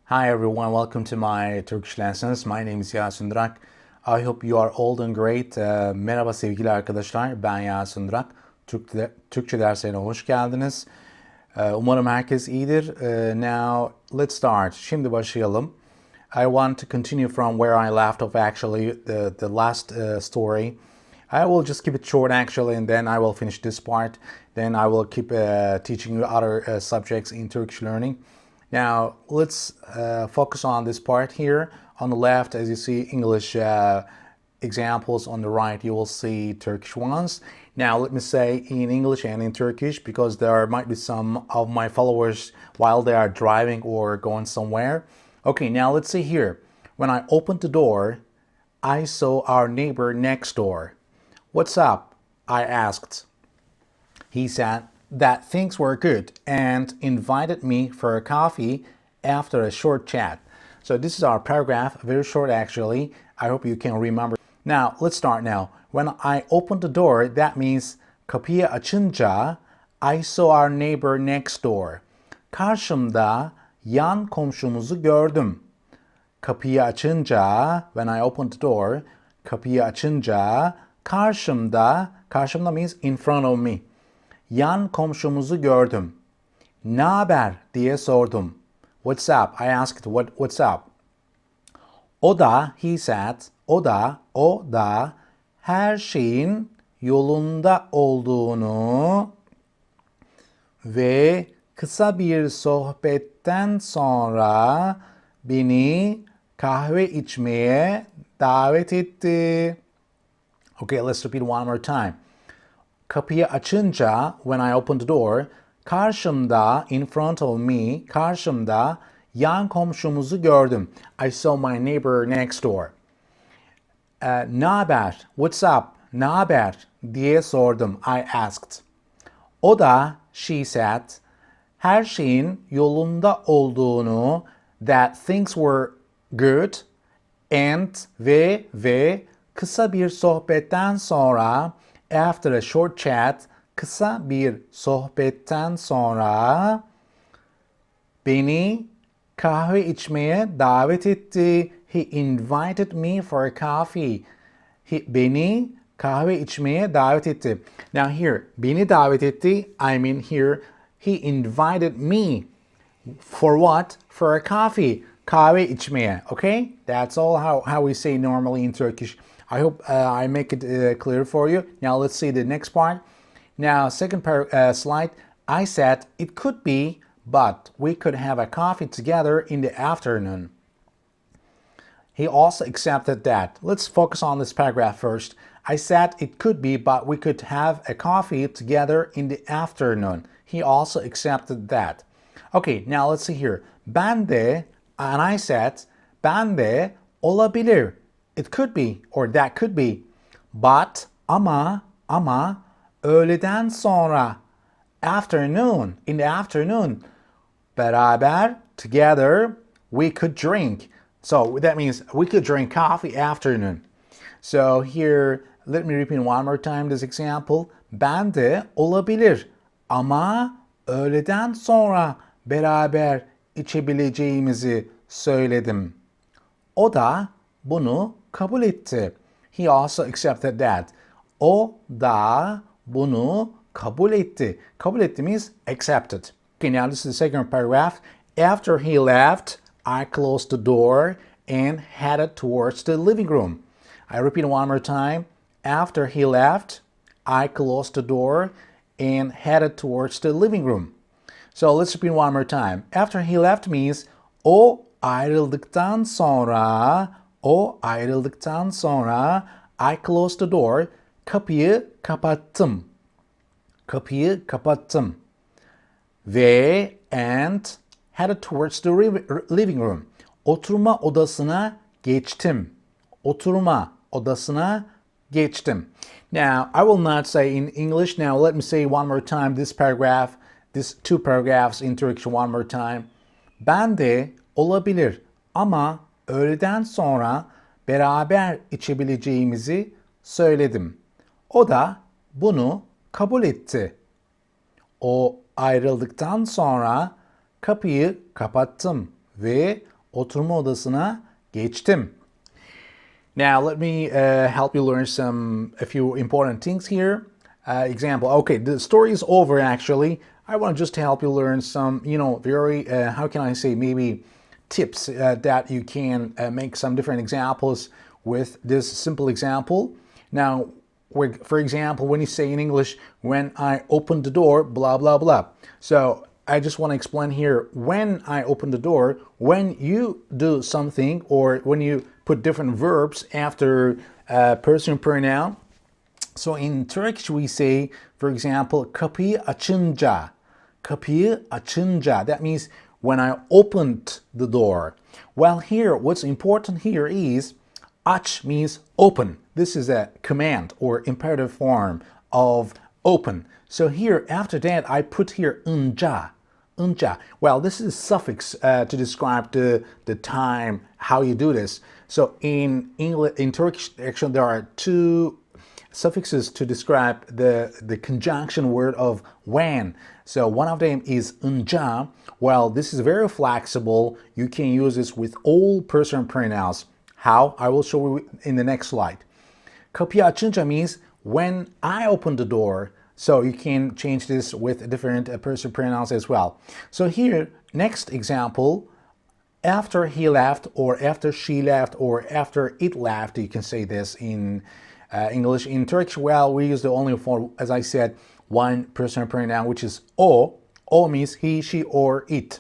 Hi everyone, welcome to my Turkish lessons. My name is Yasin Durak. I hope you are all doing great. Merhaba sevgili arkadaşlar, ben Yasin Durak. Türkçe derslerine hoş geldiniz. Umarım herkes iyidir. Now, let's start. Şimdi başlayalım. I want to continue from where I left off actually, the last story. I will just keep it short actually, and then I will finish this part. Then I will keep teaching you other subjects in Turkish learning. Now, let's focus on this part here. On the left, as you see English examples. On the right, you will see Turkish ones. Now, let me say in English and in Turkish, because there might be some of my followers while they are driving or going somewhere. Okay, now let's see here. When I opened the door, I saw our neighbor next door. "What's up?" I asked. He said that things were good and invited me for a coffee after a short chat. So this is our paragraph, very short actually. I hope you can remember. Now, let's start now. When I opened the door, that means kapıyı açınca I saw our neighbor next door. Karşımda yan komşumuzu gördüm. Kapıyı açınca, when I opened the door, kapıyı açınca karşımda means in front of me. Yan komşumuzu gördüm. "Ne haber?" diye sordum. "What's up?" I asked what's up. He said, o da her şeyin yolunda olduğunu ve kısa bir sohbetten sonra beni kahve içmeye davet etti. Okay, let's repeat one more time. Kapıyı açınca, when I opened the door, in front of me, yan komşumuzu gördüm. I saw my neighbor next door. Ne haber? What's up? Ne haber? Diye sordum. I asked. She said, her şeyin yolunda olduğunu, that things were good, and ve kısa bir sohbetten sonra, after a short chat, kısa bir sohbetten sonra beni kahve içmeye davet etti. He invited me for a coffee. Beni kahve içmeye davet etti. Now here, beni davet etti, I mean here, he invited me. For what? For a coffee. Kahve içmeye, okay? That's all how we say normally in Turkish. I hope I make it clear for you. Now let's see the next part. Now, second slide. I said it could be, but we could have a coffee together in the afternoon. He also accepted that. Let's focus on this paragraph first. I said it could be, but we could have a coffee together in the afternoon. He also accepted that. Okay, now let's see here. And I said, ben de olabilir. It could be, or that could be. But, ama, öğleden sonra, afternoon, in the afternoon, beraber, together, we could drink. So that means we could drink coffee afternoon. So here, let me repeat one more time this example. Ben de olabilir ama öğleden sonra beraber içebileceğimizi söyledim. O da bunu kabul etti. He also accepted that. O da bunu kabul etti. Kabul etti means accepted. Okay, now this is the second paragraph. After he left, I closed the door and headed towards the living room. I repeat one more time. After he left, I closed the door and headed towards the living room. So let's repeat one more time. After he left means o ayrıldıktan sonra I closed the door, kapıyı kapattım. Ve and headed towards the living room. Oturma odasına geçtim. Now, I will not say in English. Now, let me say one more time this paragraph, these two paragraphs in Turkish one more time. Ben de olabilir ama öğleden sonra beraber içebileceğimizi söyledim. O da bunu kabul etti. O ayrıldıktan sonra kapıyı kapattım ve Oturma odasına geçtim. Now let me help you learn a few important things here. Example. Okay, the story is over actually. I want to just help you learn some, very, how can I say, maybe tips that you can make some different examples with this simple example. Now, for example, when you say in English, when I open the door, blah, blah, blah. So I just want to explain here, when I open the door, when you do something or when you put different verbs after person pronoun. So in Turkish we say, for example, kapıyı açınca. Kapıyı açınca. That means when I opened the door. Well, here, what's important here is aç means open. This is a command or imperative form of open. So here, after that, I put here unca. Unca. Well, this is a suffix to describe the time, how you do this. So in English, in Turkish, actually, there are two suffixes to describe the conjunction word of when. So one of them is unca. Well, this is very flexible. You can use this with all personal pronouns. How? I will show you in the next slide. Kapıyı açınca means when I open the door. So you can change this with different personal pronouns as well. So here, next example, after he left or after she left or after it left, you can say this in English. In Turkish, well, we use the only form, as I said, one personal pronoun, which is o. O means he, she, or it.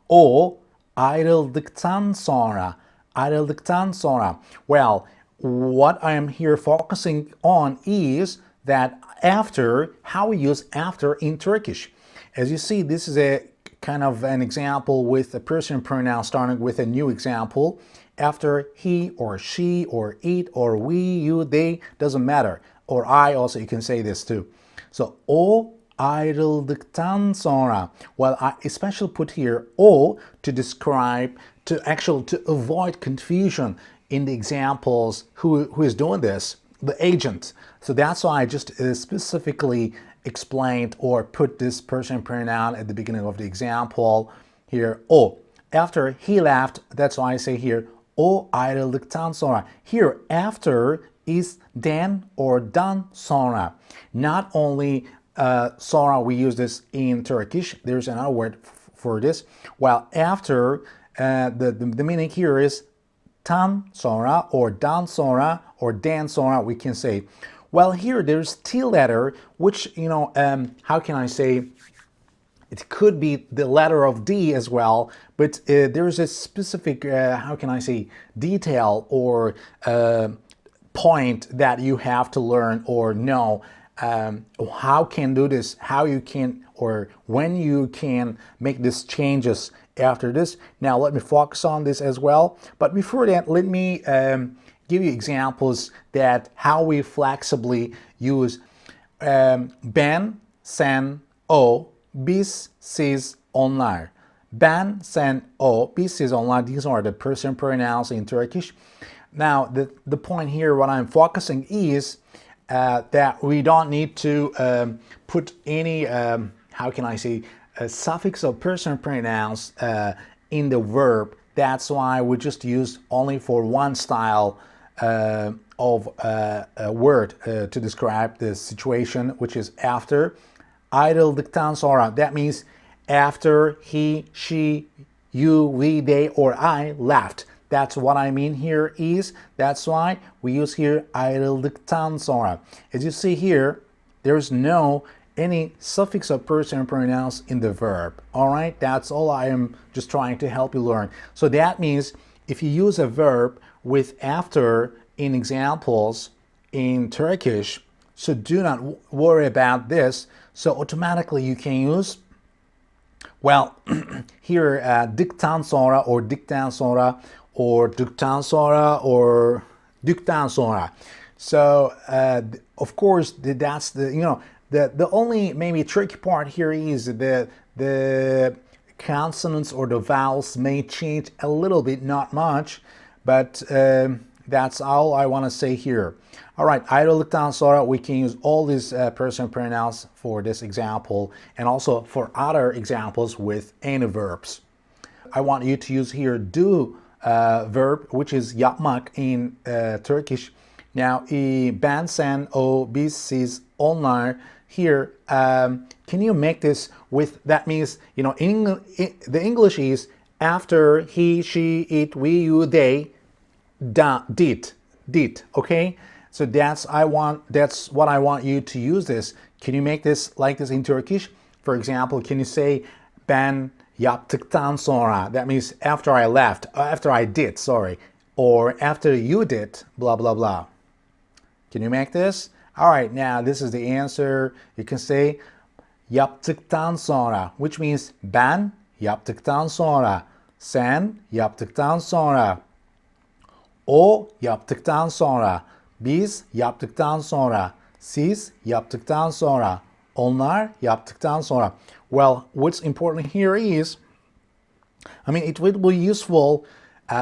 O ayrıldıktan sonra. Ayrıldıktan sonra. Well, what I am here focusing on is that after, how we use after in Turkish. As you see, this is a kind of an example with a personal pronoun starting with a new example. After he or she or it or we, you, they, doesn't matter. Or I also, you can say this too. So, o ayrıldıktan sonra. Well, I especially put here o to describe, to avoid confusion in the examples who is doing this, the agent. So that's why I just specifically explained or put this person pronoun at the beginning of the example here, o. After he left, that's why I say here, o ayrıldıktan sonra. Here, after is then or dan sonra. Not only sonra, we use this in Turkish. There's another word for this. While after, the meaning here is tan sonra or dan sonra or dan sonra, we can say. Well, here there's T letter, which, how can I say, it could be the letter of D as well, but there's a specific, how can I say, detail or point that you have to learn or know how can do this, how you can, or when you can make these changes after this. Now let me focus on this as well. But before that, let me give you examples that how we flexibly use ben, sen, o, biz, siz, onlar. Ben, sen, o, biz, siz, onlar. These are the person pronouns in Turkish. Now the point here, what I'm focusing is that we don't need to put any, how can I say, a suffix of personal pronouns in the verb. That's why we just use only for one style of a word to describe the situation, which is after. Ayrıldıktan sonra. That means after he, she, you, we, they, or I left. That's what I mean here is, that's why we use here ayrıldıktan sonra. As you see here, there's no any suffix of person pronouns in the verb. All right, that's all I am just trying to help you learn. So that means if you use a verb with after in examples in Turkish, so do not worry about this. So automatically you can use, well, here dikten sonra or dikten sonra or dükten sonra or dükten sonra. So of course that's the only maybe tricky part here is the consonants or the vowels may change a little bit, not much, but that's all I want to say here. All right, ayrıldıktan sonra, we can use all these personal pronouns for this example and also for other examples with any verbs. I want you to use here do verb, which is yapmak in Turkish. Now, ben, sen, o, biz, siz, onlar. Here, can you make this with, that means, you know, the English is after he, she, it, we, you, they, did, okay? So that's what I want you to use this. Can you make this like this in Turkish? For example, can you say ben yaptıktan sonra? That means after I left, after I did, sorry. Or after you did, blah, blah, blah. Can you make this? All right, now this is the answer. You can say yaptıktan sonra, which means ben yaptıktan sonra, sen yaptıktan sonra, o yaptıktan sonra, biz yaptıktan sonra, siz yaptıktan sonra, onlar yaptıktan sonra. Well, what's important here is, I mean, it would be useful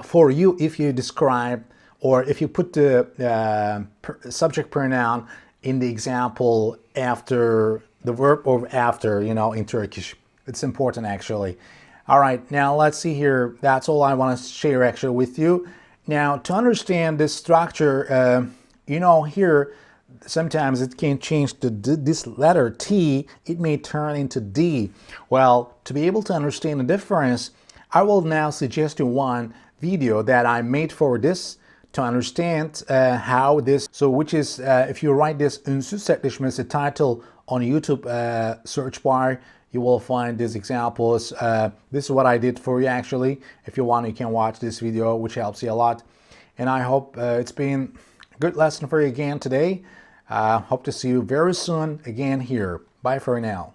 for you if you describe or if you put the subject pronoun in the example after the verb or after, you know, in Turkish. It's important actually. All right, now let's see here. That's all I want to share actually with you. Now, to understand this structure, you know, here, sometimes it can change to this letter T, it may turn into D. Well, to be able to understand the difference, I will now suggest you one video that I made for this to understand how this, so which is, if you write this ünsüz sertleşmesi title on YouTube search bar, you will find these examples. This is what I did for you actually. If you want, you can watch this video, which helps you a lot. And I hope it's been a good lesson for you again today. Hope to see you very soon again here. Bye for now.